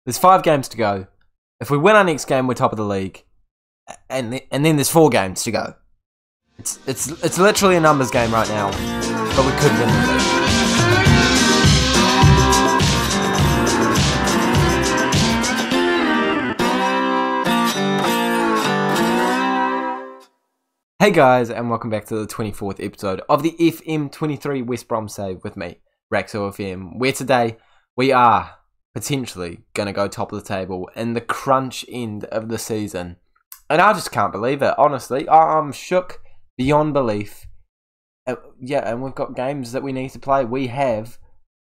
There's 5 games to go. If we win our next game, we're top of the league. And then there's 4 games to go. It's literally a numbers game right now. But we could win the league. Hey guys, and welcome back to the 24th episode of the FM23 West Brom Save with me, Raxo FM, where today we are potentially going to go top of the table in the crunch end of the season. And I just can't believe it, honestly. I'm shook beyond belief. Yeah, and we've got games that we need to play. We have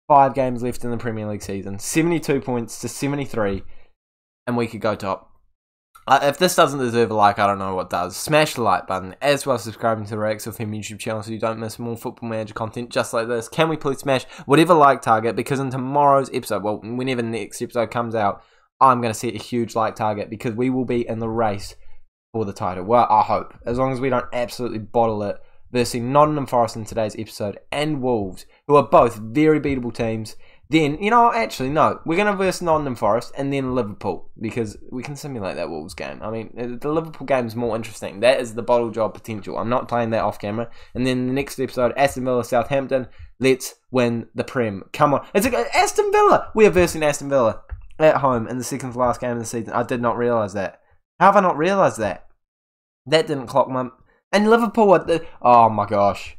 5 games left in the Premier League season, 72 points to 73, and we could go top. If this doesn't deserve a like, I don't know what does. Smash the like button, as well as subscribing to the Rax FM YouTube channel so you don't miss more Football Manager content just like this. Can we please smash whatever like target, because in tomorrow's episode, well, whenever the next episode comes out, I'm going to set a huge like target because we will be in the race for the title. Well, I hope, as long as we don't absolutely bottle it, versus Nottingham Forest in today's episode and Wolves, who are both very beatable teams. Then, you know, actually, no. We're going to verse Nottingham Forest and then Liverpool, because we can simulate that Wolves game. I mean, the Liverpool game is more interesting. That is the bottle job potential. I'm not playing that off camera. And then the next episode, Aston Villa, Southampton. Let's win the Prem. Come on. It's Aston Villa. We are versing Aston Villa at home in the second to last game of the season. I did not realise that. How have I not realised that? That didn't clock my... And Liverpool are the... Oh my gosh.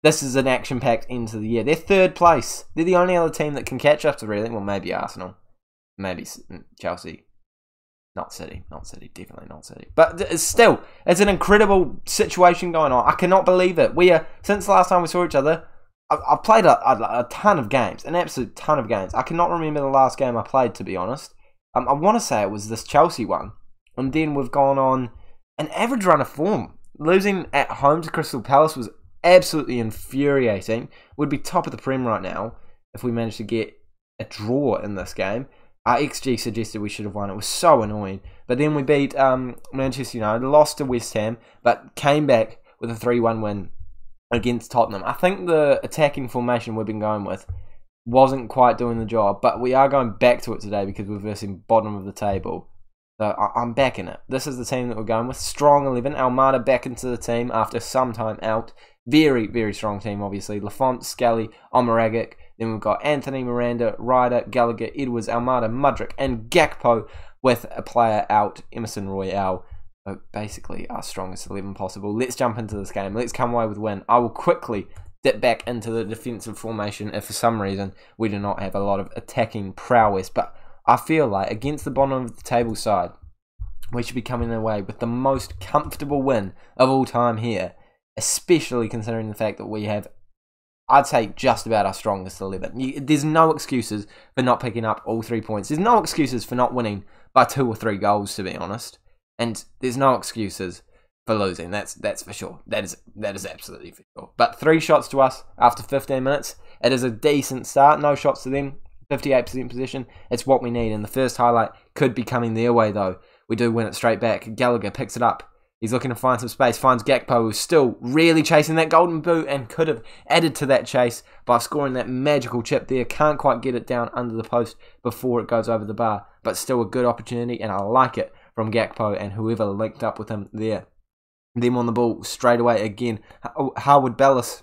This is an action-packed end to the year. They're 3rd place. They're the only other team that can catch up to really. Well, maybe Arsenal. Maybe Chelsea. Not City. Not City. Definitely not City. But still, it's an incredible situation going on. I cannot believe it. We are, since the last time we saw each other, I've played a ton of games. An absolute ton of games. I cannot remember the last game I played, to be honest. I want to say it was this Chelsea one. And then we've gone on an average run of form. Losing at home to Crystal Palace was absolutely infuriating. We'd be top of the Prem right now if we managed to get a draw in this game. Our XG suggested we should have won. It was so annoying. But then we beat Manchester United, lost to West Ham, but came back with a 3-1 win against Tottenham. I think the attacking formation we've been going with wasn't quite doing the job, but we are going back to it today because we're versing bottom of the table. So I'm back in it. This is the team that we're going with. Strong 11. Almada back into the team after some time out. Very, very strong team, obviously. Lafont, Scully, Omaragic. Then we've got Anthony, Miranda, Ryder, Gallagher, Edwards, Almada, Mudrick, and Gakpo with a player out, Emerson Royale. So basically, our strongest 11 possible. Let's jump into this game. Let's come away with a win. I will quickly dip back into the defensive formation if for some reason we do not have a lot of attacking prowess. But I feel like against the bottom of the table side, we should be coming away with the most comfortable win of all time here. Especially considering the fact that we have, I'd say, just about our strongest 11. There's no excuses for not picking up all 3 points. There's no excuses for not winning by 2 or 3 goals, to be honest. And there's no excuses for losing. That's for sure. That is absolutely for sure. But 3 shots to us after 15 minutes. It is a decent start. No shots to them. 58% possession. It's what we need. And the first highlight could be coming their way, though. We do win it straight back. Gallagher picks it up. He's looking to find some space, finds Gakpo, who's still really chasing that golden boot and could have added to that chase by scoring that magical chip there. Can't quite get it down under the post before it goes over the bar, but still a good opportunity, and I like it from Gakpo and whoever linked up with him there. Them on the ball straight away again. Howard Bellis,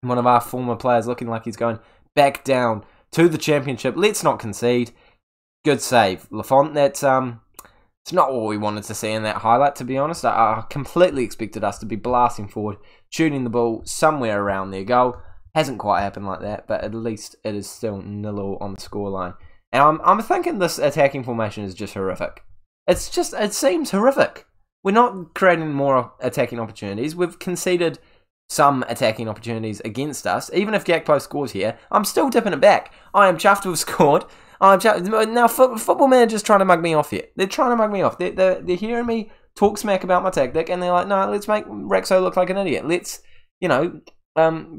one of our former players, looking like he's going back down to the championship. Let's not concede. Good save. Lafont, that's... It's not what we wanted to see in that highlight, to be honest. I completely expected us to be blasting forward, shooting the ball somewhere around their goal. Hasn't quite happened like that, but at least it is still 0 on the scoreline. And I'm thinking this attacking formation is just horrific. It seems horrific. We're not creating more attacking opportunities. We've conceded some attacking opportunities against us. Even if Gakpo scores here, I'm still dipping it back. I am chuffed to have scored. Now, Football Manager's trying to mug me off here. They're trying to mug me off. They're hearing me talk smack about my tactic, and they're like, no, let's make Rexo look like an idiot. Let's, you know,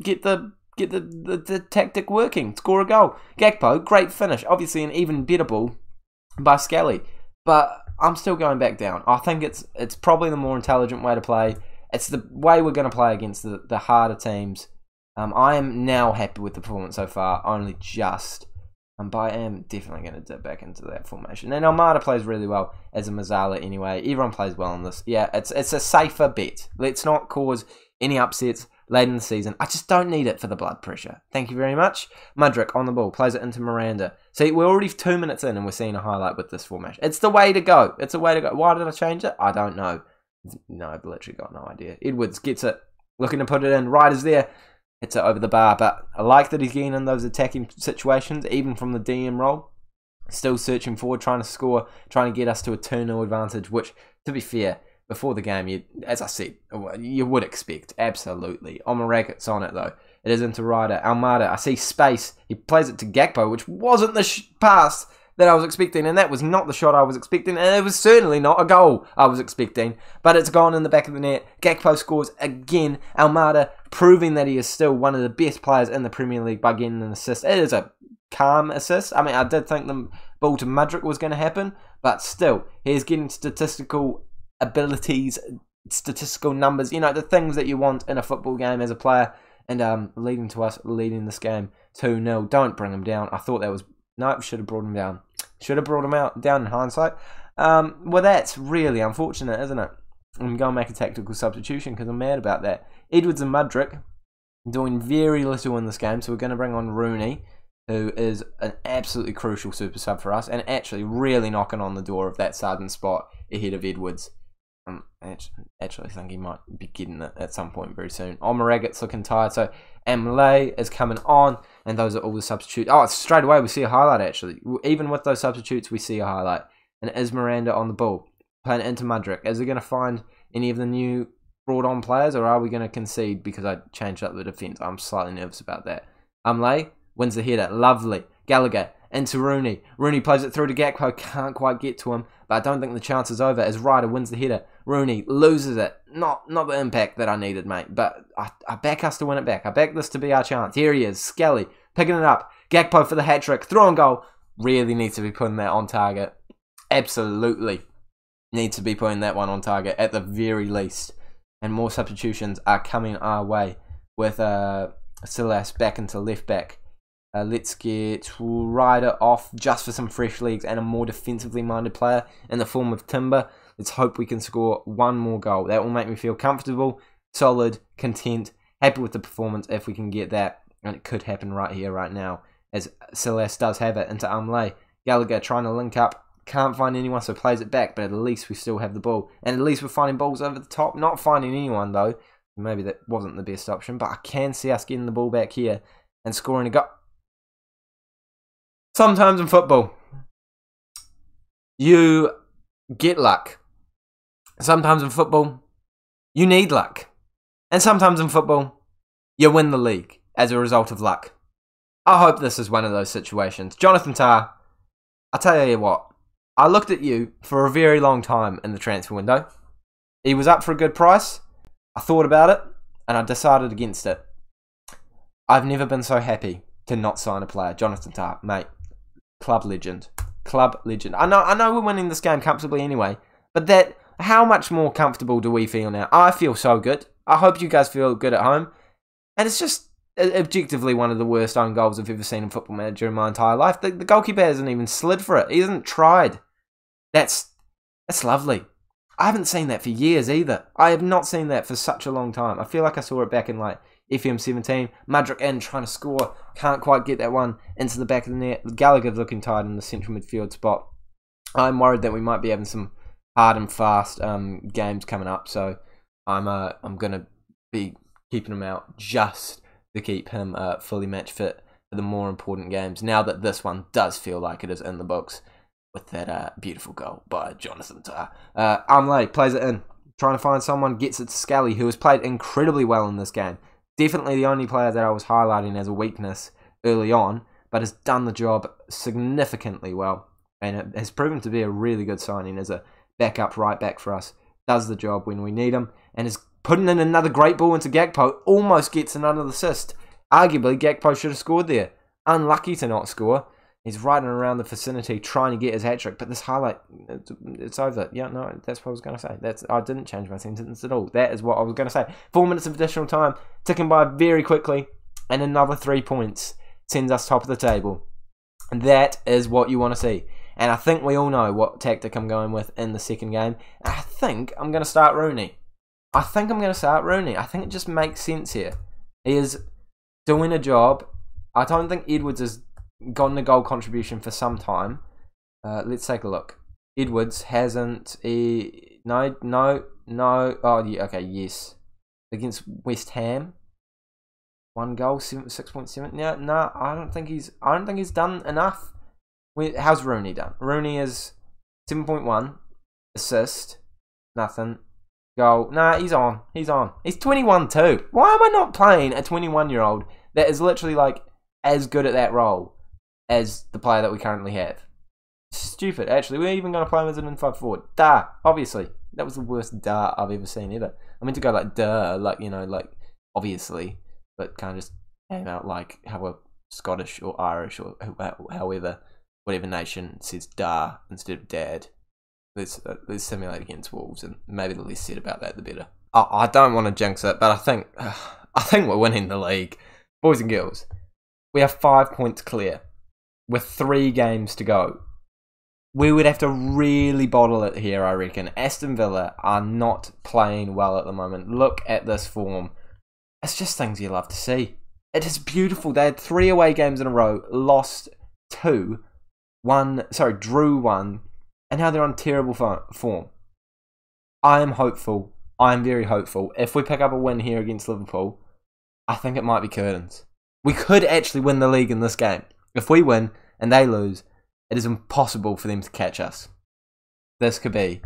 get the tactic working. Score a goal. Gakpo, great finish. Obviously, an even better ball by Scully. But I'm still going back down. I think it's probably the more intelligent way to play. It's the way we're going to play against the harder teams. I am now happy with the performance so far, only just. But I am definitely going to dip back into that formation. And Almada plays really well as a Mazzala anyway. Everyone plays well in this. Yeah, it's a safer bet. Let's not cause any upsets late in the season. I just don't need it for the blood pressure. Thank you very much. Mudryk on the ball. Plays it into Miranda. See, we're already 2 minutes in and we're seeing a highlight with this formation. It's the way to go. It's the way to go. Why did I change it? I don't know. No, I've literally got no idea. Edwards gets it. Looking to put it in. Ryder's there. Hits it over the bar. But I like that he's getting in those attacking situations, even from the DM role. Still searching forward, trying to score, trying to get us to a 2-0 advantage, which, to be fair, before the game, as I said, you would expect. Absolutely. Omarakit's on it, though. It is into Ryder. Almada, I see space. He plays it to Gakpo, which wasn't the pass that I was expecting, and that was not the shot I was expecting, and it was certainly not a goal I was expecting, but it's gone in the back of the net. Gakpo scores again. Almada proving that he is still one of the best players in the Premier League by getting an assist. It is a calm assist. I mean, I did think the ball to Mudryk was going to happen, but still, he's getting statistical abilities, statistical numbers, you know, the things that you want in a football game as a player, and leading to us leading this game 2-0. Don't bring him down. I thought that was... No, should have brought him down. Should have brought him down in hindsight. Well, that's really unfortunate, isn't it? I'm going to make a tactical substitution because I'm mad about that. Edwards and Mudryk doing very little in this game, so we're going to bring on Rooney, who is an absolutely crucial super sub for us, and actually really knocking on the door of that Sargent spot ahead of Edwards. I actually think he might be getting it at some point very soon. Omaragit's looking tired, so Amlay is coming on, and those are all the substitutes. Oh, straight away we see a highlight, actually. Even with those substitutes, we see a highlight. And it is Miranda on the ball, playing it into Mudryk. Is he going to find any of the new brought-on players, or are we going to concede because I changed up the defence? I'm slightly nervous about that. Amlay wins the header. Lovely. Gallagher into Rooney. Rooney plays it through to Gakpo. Can't quite get to him, but I don't think the chance is over as Ryder wins the header. Rooney loses it. Not the impact that I needed, mate, but I back us to win it back. I back this to be our chance. Here he is. Skelly picking it up. Gakpo for the hat-trick. Throw on goal. Really needs to be putting that on target. Absolutely needs to be putting that one on target at the very least. And more substitutions are coming our way with Silas back into left back. Let's get Ryder off just for some fresh legs and a more defensively minded player in the form of Timber. Let's hope we can score one more goal. That will make me feel comfortable, solid, content, happy with the performance if we can get that. And it could happen right here, right now, as Silas does have it into Amlay. Gallagher trying to link up. Can't find anyone, so plays it back, but at least we still have the ball. And at least we're finding balls over the top. Not finding anyone, though. Maybe that wasn't the best option, but I can see us getting the ball back here and scoring a goal. Sometimes in football, you get luck. Sometimes in football, you need luck. And sometimes in football, you win the league as a result of luck. I hope this is one of those situations. Jonathan Tah, I'll tell you what, I looked at you for a very long time in the transfer window. He was up for a good price. I thought about it, and I decided against it. I've never been so happy to not sign a player. Jonathan Tah, mate. Club legend. Club legend. I know we're winning this game comfortably anyway, but how much more comfortable do we feel now? I feel so good. I hope you guys feel good at home. And it's just objectively one of the worst own goals I've ever seen in Football Manager in my entire life. The goalkeeper hasn't even slid for it. He hasn't tried. That's lovely. I haven't seen that for years either. I have not seen that for such a long time. I feel like I saw it back in like FM17. Mudryk in, trying to score. Can't quite get that one into the back of the net. Gallagher's looking tired in the central midfield spot. I'm worried that we might be having some hard and fast games coming up. So I'm going to be keeping him out just to keep him fully match fit for the more important games. Now that this one does feel like it is in the books with that beautiful goal by Jonathan Tah. Amlay plays it in. Trying to find someone, gets it to Scully, who has played incredibly well in this game. Definitely the only player that I was highlighting as a weakness early on, but has done the job significantly well. And it has proven to be a really good signing as a backup right back for us. Does the job when we need him, and is putting in another great ball into Gakpo. Almost gets another assist. Arguably, Gakpo should have scored there. Unlucky to not score. He's riding around the vicinity trying to get his hat-trick, but this highlight, it's over. Yeah, no, that's what I was going to say. I didn't change my sentence at all. That is what I was going to say. 4 minutes of additional time, ticking by very quickly, and another 3 points sends us top of the table. That is what you want to see. And I think we all know what tactic I'm going with in the second game. I think I'm going to start Rooney. I think it just makes sense here. He is doing a job. I don't think Edwards has gotten a goal contribution for some time. Let's take a look. Edwards hasn't... No. Oh, yeah, okay, yes. Against West Ham. 1 goal, 6.7. No, I don't think he's done enough. How's Rooney done? Rooney is 7.1. Assist. Nothing. Goal. Nah, he's on. He's 21 too. Why am I not playing a 21-year-old that is literally like as good at that role as the player that we currently have? Stupid. Actually, we're even going to play him as an inside forward. Duh. Obviously. That was the worst duh I've ever seen ever. I meant to go like duh, like, you know, like obviously, but kind of just came out like how a Scottish or Irish or however, whatever nation says duh instead of dad. Let's simulate against Wolves, and maybe the less said about that, the better. I don't want to jinx it, but I think we're winning the league. Boys and girls, we are 5 points clear with 3 games to go. We would have to really bottle it here, I reckon. Aston Villa are not playing well at the moment. Look at this form. It's just things you love to see. It is beautiful. They had 3 away games in a row, lost 2, drew 1, and now they're on terrible form. I am hopeful. I am very hopeful. If we pick up a win here against Liverpool, I think it might be curtains. We could actually win the league in this game. If we win and they lose, it is impossible for them to catch us. This could be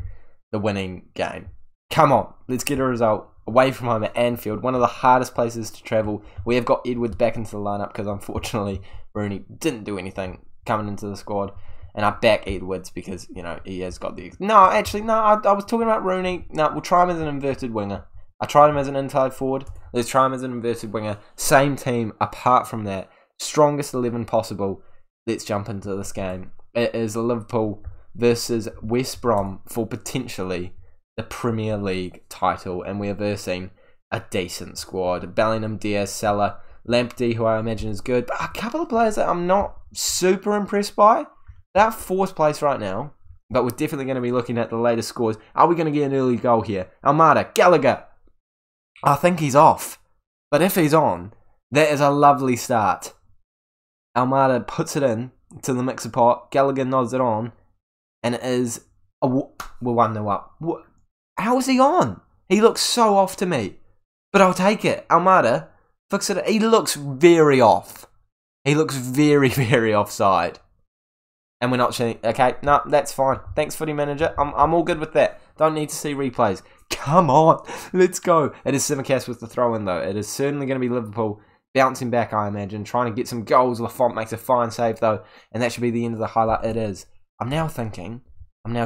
the winning game. Come on, let's get a result away from home at Anfield, one of the hardest places to travel. We have got Edwards back into the lineup because unfortunately Rooney didn't do anything coming into the squad. And I back Edwards because, you know, he has got the... No, actually, no, I was talking about Rooney. No, we'll try him as an inverted winger. I tried him as an inside forward. Let's try him as an inverted winger. Same team, apart from that. Strongest 11 possible. Let's jump into this game. It is Liverpool versus West Brom for potentially the Premier League title, and we are versing a decent squad. Bellingham, Diaz, Salah, Lamptey, who I imagine is good, but a couple of players that I'm not super impressed by. They're 4th place right now, but we're definitely going to be looking at the latest scores. Are we going to get an early goal here? Almada, Gallagher. I think he's off, but if he's on, that is a lovely start. Almada puts it in to the mixer pot. Gallagher nods it on, and it is we're 1-0 up. How is he on? He looks so off to me, but I'll take it. Almada fix it. He looks very off. He looks very, very offside, and we're not shooting. Okay, no, that's fine. Thanks, footy manager. I'm all good with that. Don't need to see replays. Come on, let's go. It is Simicast with the throw in though. It is certainly going to be Liverpool bouncing back, I imagine, trying to get some goals. Lafont makes a fine save, though, and that should be the end of the highlight. It is. I'm now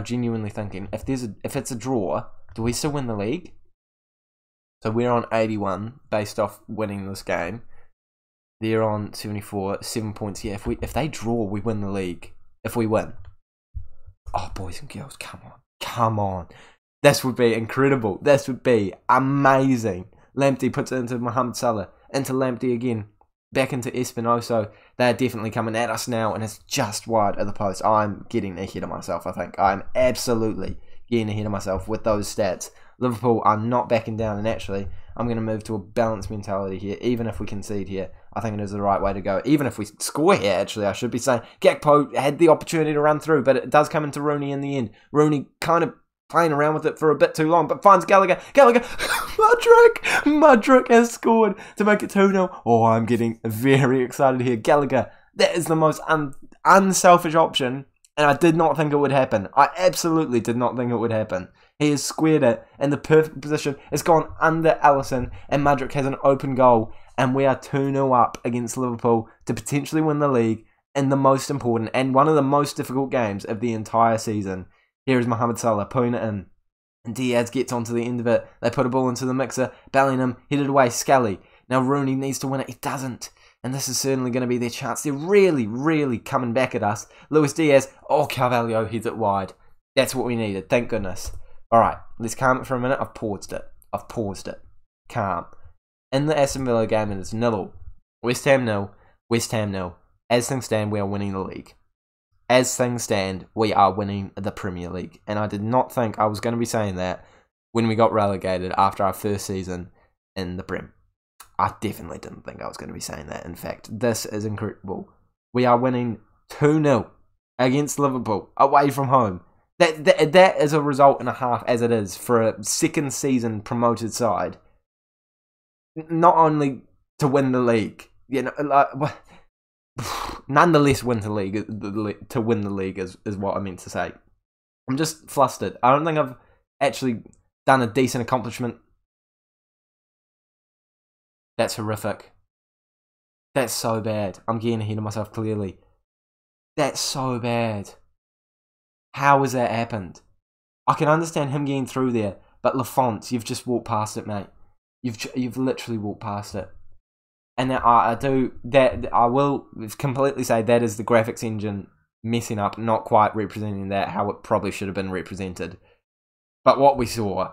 genuinely thinking, if it's a draw, do we still win the league? So we're on 81, based off winning this game. They're on 74, 7 points. Yeah, if they draw, we win the league. If we win. Oh, boys and girls, come on. This would be incredible. This would be amazing. Lamptey puts it into Mohamed Salah. Into Lamptey again, back into Espinoso. They're definitely coming at us now, and it's just wide of the post. I'm getting ahead of myself, I think. I'm absolutely getting ahead of myself with those stats. Liverpool are not backing down, and actually, I'm going to move to a balanced mentality here. Even if we concede here, I think it is the right way to go. Even if we score here, actually, I should be saying, Gakpo had the opportunity to run through, but it does come into Rooney in the end. Rooney kind of playing around with it for a bit too long, but finds Gallagher. Mudryk has scored to make it 2-0. Oh, I'm getting very excited here. Gallagher, that is the most unselfish option, and I did not think it would happen. I absolutely did not think it would happen. He has squared it in the perfect position. It's gone under Alisson, and Mudryk has an open goal, and we are 2-0 up against Liverpool to potentially win the league in the most important and one of the most difficult games of the entire season. Here is Mohamed Salah putting it in. And Diaz gets onto the end of it. They put a ball into the mixer. Bellingham headed away. Scully. Now Rooney needs to win it. He doesn't. And this is certainly going to be their chance. They're really, really coming back at us. Luis Diaz. Oh, Carvalho heads it wide. That's what we needed. Thank goodness. Alright, let's calm it for a minute. I've paused it. Calm. In the Aston Villa game, it is 0. West Ham 0. West Ham 0. As things stand, we are winning the league. As things stand, we are winning the Premier League. And I did not think I was going to be saying that when we got relegated after our first season in the Prem. I definitely didn't think I was going to be saying that. In fact, this is incredible. We are winning 2-0 against Liverpool away from home. That is a result and a half as it is for a second season promoted side. Not only to win the league, you know, like, nonetheless win the league. To win the league is what I meant to say. I'm just flustered. I don't think I've actually done a decent accomplishment. That's horrific. That's so bad. I'm getting ahead of myself clearly. That's so bad. How has that happened? I can understand him getting through there, but Lafont, you've just walked past it, mate. You've literally walked past it. And I will completely say that is the graphics engine messing up, not quite representing that how it probably should have been represented. But what we saw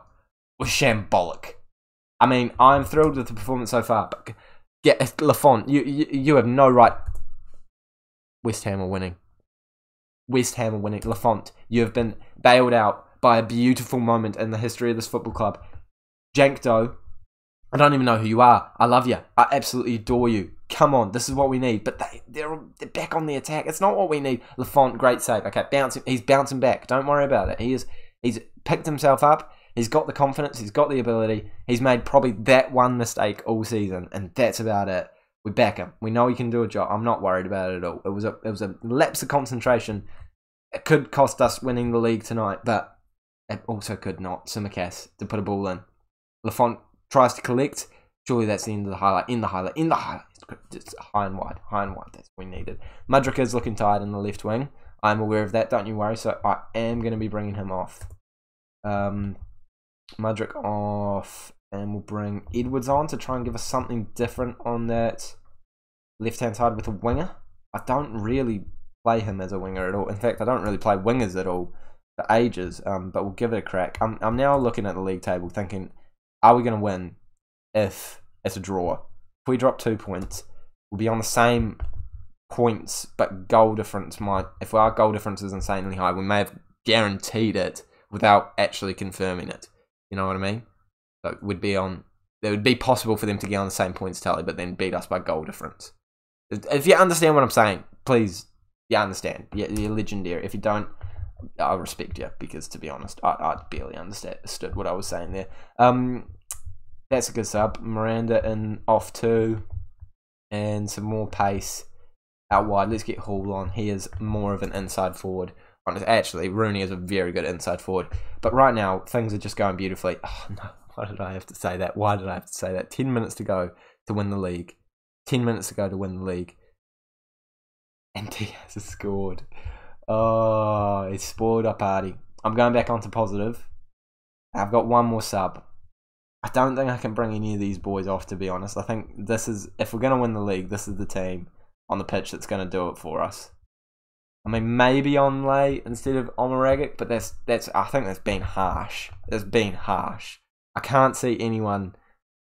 was shambolic. I mean, I'm thrilled with the performance so far, but Lafont, you have no right. West Ham are winning. West Ham are winning. Lafont, you have been bailed out by a beautiful moment in the history of this football club. Jankto, I don't even know who you are. I love you. I absolutely adore you. Come on, this is what we need. But they're back on the attack. It's not what we need. Lafont, great save. Okay, he's bouncing back. Don't worry about it. He's picked himself up. He's got the confidence. He's got the ability. He's made probably that one mistake all season, and that's about it. We back him. We know he can do a job. I'm not worried about it at all. It was a lapse of concentration. It could cost us winning the league tonight, but it also could not. Simicast to put a ball in. Lafont tries to collect. Surely that's the end of the highlight. In the highlight. It's high and wide. That's what we needed. Mudryk is looking tired in the left wing. I'm aware of that. Don't you worry. So I am going to be bringing him off. Mudryk off. And we'll bring Edwards on to try and give us something different on that left-hand side with a winger. I don't really play him as a winger at all. In fact, I don't really play wingers at all for ages, but we'll give it a crack. I'm now looking at the league table thinking, are we going to win if it's a draw? If we drop 2 points, we'll be on the same points, but goal difference might... If our goal difference is insanely high, we may have guaranteed it without actually confirming it. You know what I mean? So it would be possible for them to get on the same points tally, but then beat us by goal difference. If you understand what I'm saying, please, you understand. You're legendary. If you don't, I respect you, because to be honest, I barely understood what I was saying there. That's a good sub. Miranda in off too, and some more pace out wide. Let's get Hall on. He is more of an inside forward. Actually, Rooney is a very good inside forward. But right now, things are just going beautifully. Oh no. Why did I have to say that? 10 minutes to go to win the league. 10 minutes to go to win the league. And Diaz has scored. Oh, it's spoiled our party. I'm going back onto positive. I've got one more sub. I don't think I can bring any of these boys off, to be honest. I think this is, if we're going to win the league, this is the team on the pitch that's going to do it for us. I mean, maybe Onlay instead of Omaragic, but I think that's been harsh. It's been harsh. I can't see anyone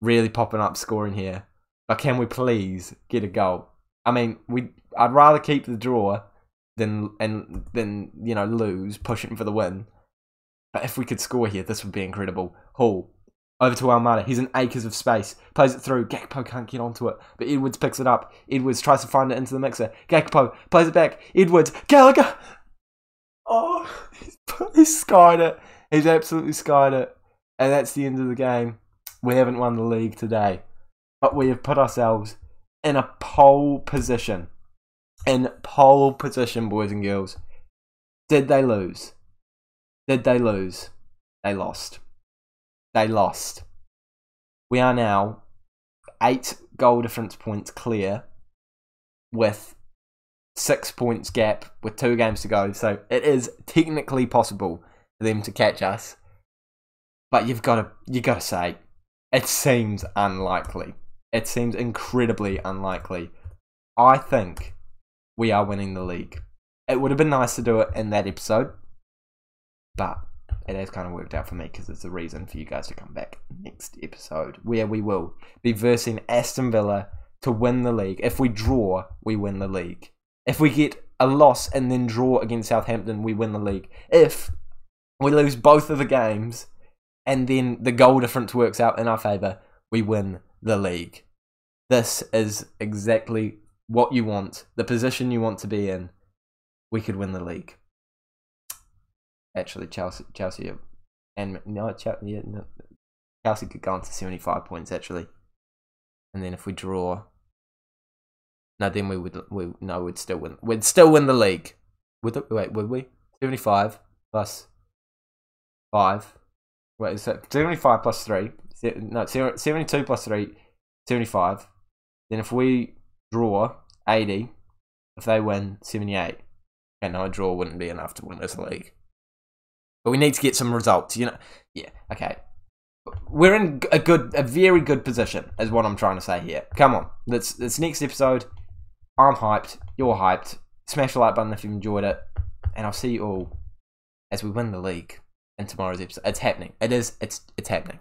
really popping up scoring here. But can we please get a goal? I mean, I'd rather keep the draw than lose, pushing for the win. But if we could score here, this would be incredible. Hall over to Almada. He's in acres of space. Plays it through. Gakpo can't get onto it, but Edwards picks it up. Edwards tries to find it into the mixer. Gakpo plays it back. Edwards. Gallagher. Oh, he's skied it. He's absolutely skied it. And that's the end of the game. We haven't won the league today. But we have put ourselves in a pole position. In pole position, boys and girls. Did they lose? Did they lose? They lost. They lost. We are now 8 goal difference points clear with 6 points gap with 2 games to go. So it is technically possible for them to catch us. But you got to say, it seems unlikely. It seems incredibly unlikely. I think we are winning the league. It would have been nice to do it in that episode, but it has kind of worked out for me because it's a reason for you guys to come back next episode, where we will be versing Aston Villa to win the league. If we draw, we win the league. If we get a loss and then draw against Southampton, we win the league. If we lose both of the games and then the goal difference works out in our favour, we win the league. This is exactly what you want, the position you want to be in. We could win the league. Actually, Chelsea and Chelsea could go on to 75 points actually, and then if we draw, no, then we'd still win. We'd still win the league. Would we? 75 plus 5. Wait, so 75 plus 3. No, 72 plus 3. 75. Then if we draw, 80. If they win, 78. Okay, no, a draw wouldn't be enough to win this league. But we need to get some results, you know. Yeah, okay. We're in a very good position, is what I'm trying to say here. Come on, this next episode. I'm hyped. You're hyped. Smash the like button if you enjoyed it, and I'll see you all as we win the league in tomorrow's episode. It's happening. It's happening.